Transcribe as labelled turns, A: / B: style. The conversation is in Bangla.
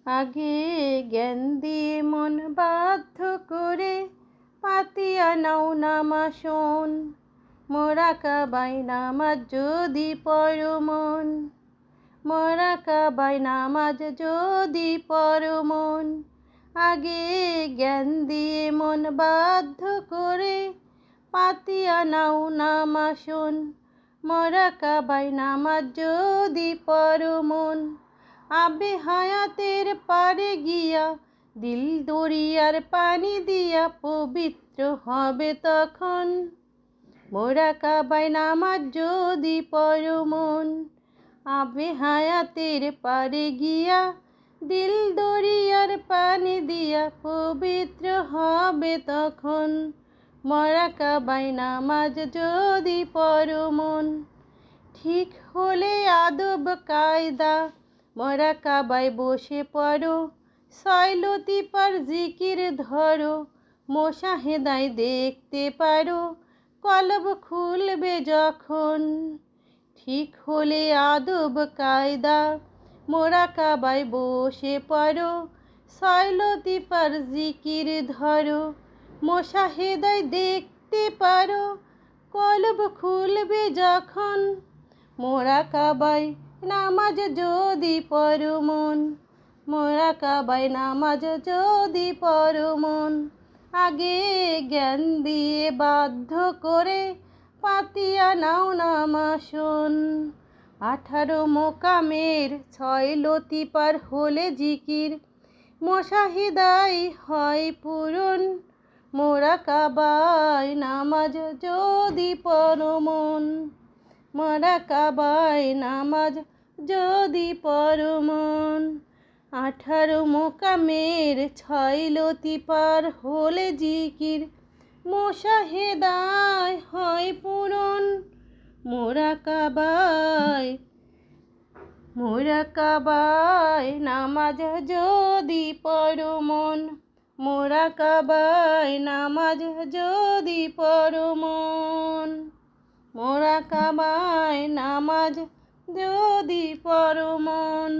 A: আগে জ্ঞান দিয়ে মন বাধ্য করে পাতিয়া নাও নামাশন, মোরাকাবায় নামাজ যদি পড়ো মন, মোরাকাবায় নামাজ যদি পড়ো মন। আগে জ্ঞান দিয়ে মন বাধ্য করে পাতিয়া নাও নামাশন, মোরাকাবায় নামাজ যদি পড়ো মন। আবে হায়াতের পারে গিয়া দিল দরিয়ার পানি দিয়া পবিত্র হবে তখন, মোরাকাবায় নামাজ যদি পড়ো মন। আবে হায়াতের পারে গিয়া দিল দরিয়ার পানি দিয়া পবিত্র হবে তখন, মোরাকাবায় নামাজ যদি পড়ো মন। ঠিক হলে আদব কায়দা মোরাকাবায় বসে পড়ো, ছয় লতিফার জিকির ধরো, মোশাহেদায় দেখতে পারো কলব খুলবে যখন। ঠিক হলে আদব কায়দা মোরাকাবায় বসে পড়ো, ছয় লতিফার জিকির ধরো, মোশাহেদায় দেখতে পারো কলব খুলবে যখন, মোরাকাবায় নামাজ যদি পড়ো মন, মোরাকাবায় নামাজ যদি পড়ো মন। আগে জ্ঞান দিয়ে বাধ্য করে পাতিয়া নাও নামাশন, 18 মোকামের 6 লতিফার হলে জিকির, মোশাহিদাই হয় পূরণ, মোরাকাবায় নামাজ যদি পড়ো মন, মোরাকাবায় নামাজ যদি পড়ো মন। 18 মোকামের 6 লতিফার হলে জিকির, মোশাহেদায় হয় পূরণ, মোরাকাবায় নামাজ যদি পড়ো মন, মোরাকাবায় নামাজ যদি পড়ো মন, মোরাকাবায় নামাজ যদি পড়ো মন।